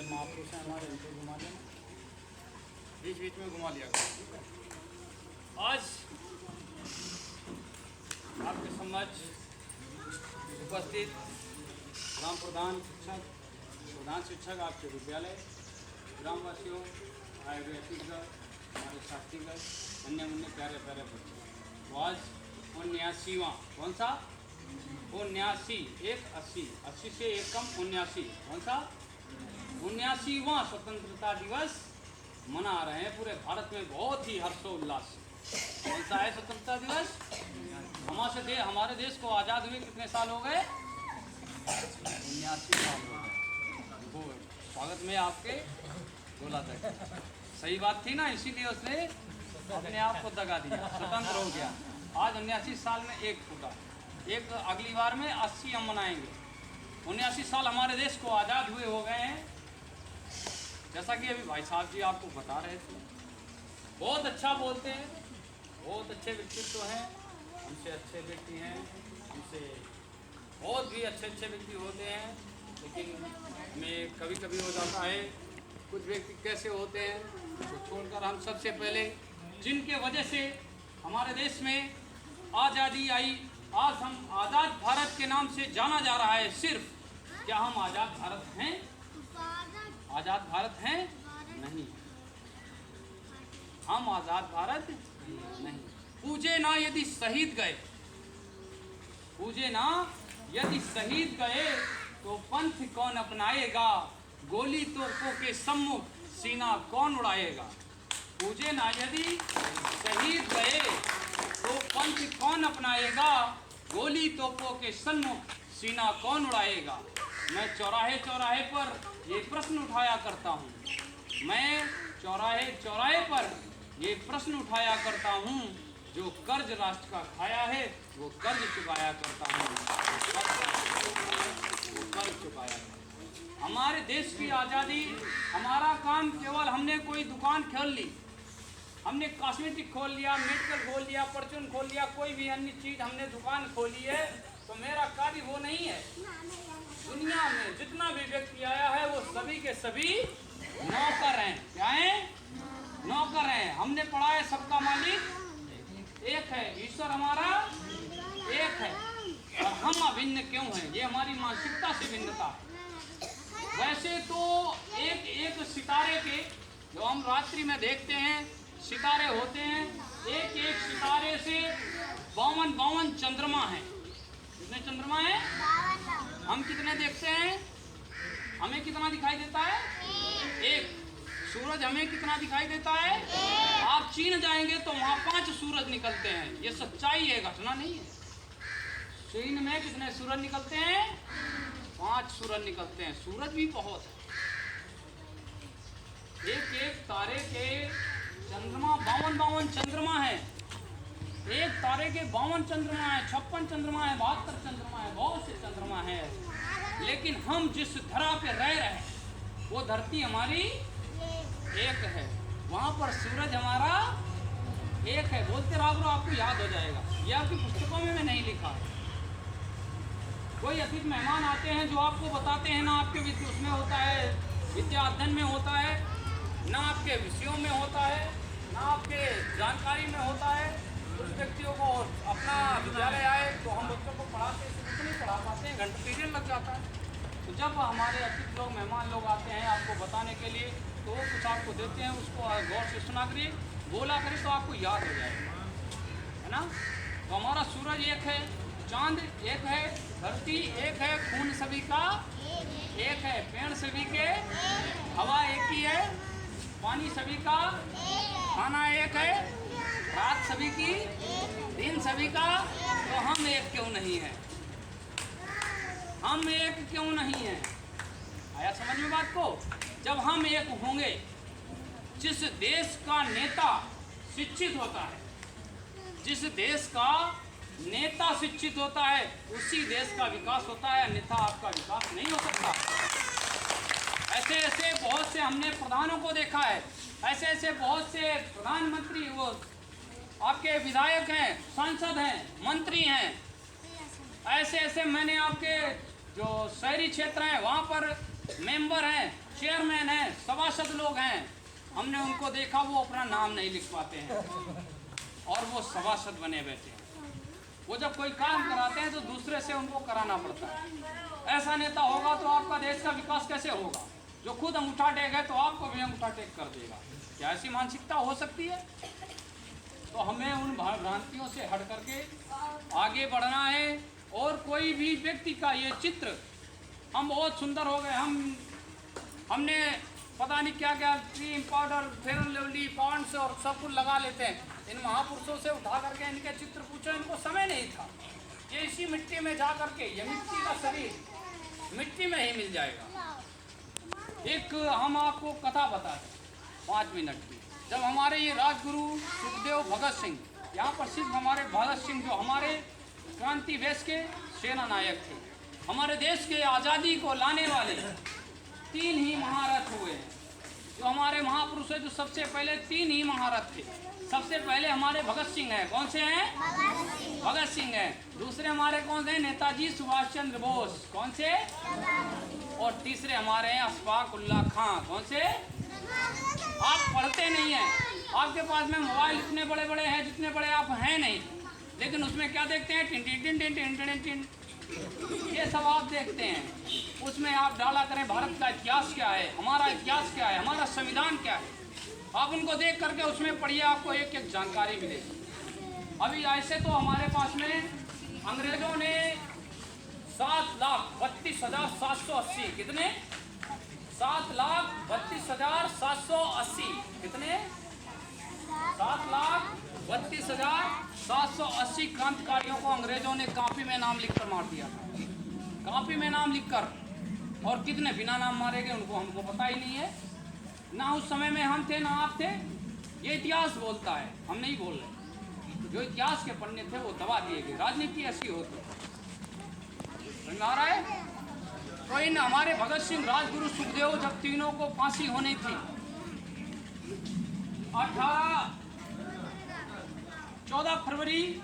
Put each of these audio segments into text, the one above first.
जो महापुरुष हैं हमारे उनको घुमा लेना, बीच बीच में घुमा लिया करो। आज आपके समक्ष उपस्थित ग्राम प्रधान शिक्षक आपके विद्यालय, ग्रामवासियों, आए हुए अतिथिगण, हमारे साथीगण, अन्य प्यारे प्यारे बच्चे, तो आज 79वां कौन सा 79 80 से एक कम 79 कौन सा 79वां स्वतंत्रता दिवस मना रहे हैं पूरे भारत में बहुत ही हर्षोल्लास। कौन सा है स्वतंत्रता दिवस? हमारे देश को आज़ाद हुए कितने साल हो गए? 79 साल हो गए। स्वागत में आपके बोला था, सही बात थी ना, इसीलिए उसने अपने आप को दगा दिया, स्वतंत्र हो गया। आज 79 साल में एक फूटा, एक अगली बार में 80 हम मनाएंगे। 79 साल हमारे देश को आज़ाद हुए हो गए हैं। जैसा कि अभी भाई साहब जी आपको बता रहे थे, बहुत अच्छा बोलते हैं, बहुत अच्छे व्यक्तित्व हैं, हमसे अच्छे व्यक्ति हैं, हमसे बहुत भी अच्छे व्यक्ति होते हैं, लेकिन हमें कभी कभी हो जाता है कुछ व्यक्ति कैसे होते हैं तो छोड़कर हम सबसे पहले जिनके वजह से हमारे देश में आज़ादी आई, आज हम आज़ाद भारत के नाम से जाना जा रहा है। सिर्फ क्या हम आज़ाद भारत हैं? आज़ाद भारत हैं? नहीं, हम आज़ाद भारत नहीं। पूजे ना यदि शहीद गए, पूजे ना यदि शहीद गए तो पंथ कौन अपनाएगा, गोली तोपों के सम्मुख सीना कौन उड़ाएगा। पूजे ना यदि शहीद गए तो पंथ कौन अपनाएगा, गोली तोपों के सम्मुख सीना कौन उड़ाएगा। मैं चौराहे चौराहे पर ये प्रश्न उठाया करता हूँ, मैं चौराहे पर ये प्रश्न उठाया करता हूँ, जो कर्ज राष्ट्र का खाया है वो कर्ज चुकाया करता हूँ, वो कर्ज चुकाया। हमारे देश की आज़ादी, हमारा काम केवल हमने कोई दुकान खोल ली, हमने कॉस्मेटिक खोल लिया, मेडिकल खोल लिया, परचून खोल लिया, कोई भी अन्य चीज़ हमने दुकान खोली है तो मेरा कार्य वो नहीं है। दुनिया में जितना भी व्यक्ति आया है वो सभी के सभी नौकर हैं। क्या हैं? नौकर हैं। हमने पढ़ा है सबका मालिक एक है, ईश्वर हमारा एक है, और हम अभिन्न क्यों हैं? ये हमारी मानसिकता से भिन्नता है। वैसे तो एक सितारे के, जो हम रात्रि में देखते हैं सितारे होते हैं, एक सितारे से 52 चंद्रमा हैं। कितने चंद्रमा हैं? हम कितने देखते हैं? हमें कितना दिखाई देता है? एक। सूरज हमें कितना दिखाई देता है? आप चीन जाएंगे तो वहाँ 5 सूरज निकलते हैं। ये सच्चाई है, घटना नहीं है। चीन में कितने सूरज निकलते हैं? 5 सूरज निकलते हैं। सूरज भी बहुत है। एक तारे के चंद्रमा 52 चंद्रमा है। एक तारे के 52 चंद्रमा है, 56 चंद्रमा है, 72 चंद्रमा है, बहुत से चंद्रमा है। लेकिन हम जिस धरा पे रह रहे हैं वो धरती हमारी एक है, वहाँ पर सूरज हमारा एक है। बोलते रहो आपको याद हो जाएगा, ये आपकी पुस्तकों में नहीं लिखा है। कोई अतिथि मेहमान आते हैं जो आपको बताते हैं, ना आपके उसमें होता है विद्या अध्ययन में होता है, ना आपके विषयों में होता है, ना आपके जानकारी में होता है। कुछ व्यक्तियों को अपना विद्यालय आए तो हम बच्चों को पढ़ाते हैं, कुछ नहीं पढ़ा पाते हैं, घंटे पीरियड लग जाता है। तो जब हमारे अतिथि लोग, मेहमान लोग आते हैं आपको बताने के लिए, तो वो कुछ आपको देते हैं, उसको गौर से सुना करिए, बोला करिए तो आपको याद हो जाएगा, है ना। तो हमारा सूरज एक है, चांद एक है, धरती एक है, खून सभी का एक है, पेड़ सभी के, हवा एक ही है, पानी सभी का, खाना एक है, रात सभी की, दिन सभी का। तो हम एक क्यों नहीं है? हम एक क्यों नहीं है? आया समझ में बात को? जब हम एक होंगे, जिस देश का नेता शिक्षित होता है, जिस देश का नेता शिक्षित होता है, उसी देश का विकास होता है, अन्यथा आपका विकास नहीं हो सकता। ऐसे बहुत से हमने प्रधानों को देखा है, ऐसे बहुत से प्रधानमंत्री, वो आपके विधायक हैं, सांसद हैं, मंत्री हैं, ऐसे मैंने आपके जो शहरी क्षेत्र हैं वहाँ पर मेंबर हैं, चेयरमैन हैं, सभासद लोग हैं, हमने उनको देखा वो अपना नाम नहीं लिख पाते हैं और वो सभासद बने बैठे हैं। वो जब कोई काम कराते हैं तो दूसरे से उनको कराना पड़ता है। ऐसा नेता होगा तो आपका देश का विकास कैसे होगा? जो खुद अंगूठा टेक है तो आपको भी अंगूठा टेक कर देगा। क्या ऐसी मानसिकता हो सकती है? तो हमें उन भ्रांतियों से हट करके आगे बढ़ना है। और कोई भी व्यक्ति का ये चित्र, हम बहुत सुंदर हो गए, हमने पता नहीं क्या क्या cream powder Fair and Lovely Pond's और सब कुछ लगा लेते हैं। इन महापुरुषों से उठा करके इनके चित्र पूछो, इनको समय नहीं था। ये इसी मिट्टी में जा करके, ये मिट्टी का शरीर मिट्टी में ही मिल जाएगा। एक हम आपको कथा बताते 5 मिनट की। जब हमारे ये राजगुरु सुखदेव भगत सिंह, यहाँ प्रसिद्ध हमारे भगत सिंह जो हमारे क्रांति देश के सेना नायक थे, हमारे देश के आज़ादी को लाने वाले 3 ही महारथ हुए हैं। जो हमारे महापुरुष हैं, जो सबसे पहले 3 ही महारथ थे। सबसे पहले हमारे भगत सिंह हैं। कौन से हैं? भगत सिंह हैं। दूसरे हमारे कौन से हैं? नेताजी सुभाष चंद्र बोस। कौन से? और तीसरे हमारे हैं अशफाक उल्लाह खां। कौन से? आप पढ़ते नहीं हैं, आपके पास में मोबाइल इतने बड़े बड़े हैं जितने बड़े आप हैं नहीं, लेकिन उसमें क्या देखते हैं? Tin tin tin tin tin tin tin, ये सब आप देखते हैं। उसमें आप डाला करें भारत का इतिहास क्या है, हमारा इतिहास क्या है, हमारा संविधान क्या है। आप उनको देख करके उसमें पढ़िए, आपको एक एक जानकारी मिलेगी। अभी ऐसे तो हमारे पास में अंग्रेजों ने 7,32,780 कितने? 7,32,780 कितने? 7,32,780 क्रांतिकारियों को अंग्रेजों ने कापी में नाम लिखकर मार दिया था। कापी में नाम लिखकर। और कितने बिना नाम मारे गए उनको हमको पता ही नहीं है। ना उस समय में हम थे ना आप थे। ये इतिहास बोलता है, हम नहीं बोल रहे। जो इतिहास के पन्ने थे वो दबा दिए गए। राजनीति ऐसी होती है, समझ में आ रहा है? तो इन हमारे भगत सिंह, राजगुरु, सुखदेव, जब तीनों को फांसी होनी थी, 14 फरवरी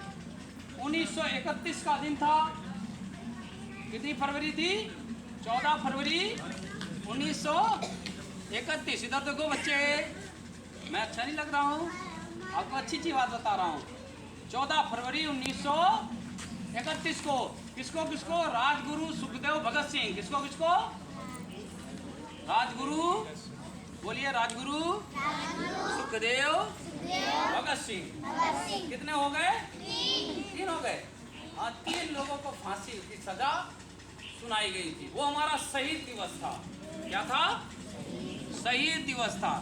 1931 का दिन था। कितनी फरवरी थी? 14 फरवरी 1931। इधर देखो बच्चे, मैं अच्छा नहीं लग रहा हूँ? आपको अच्छी बात बता रहा हूँ। 14 फरवरी 1931 को किसको किसको? राजगुरु सुखदेव भगत सिंह। किसको किसको? राजगुरु, बोलिए, राजगुरु सुखदेव भगत सिंह। कितने हो गए? 3 हो गए। हाँ, 3 लोगों को फांसी की सजा सुनाई गई थी। वो हमारा शहीद दिवस था। क्या था? शहीद दिवस था।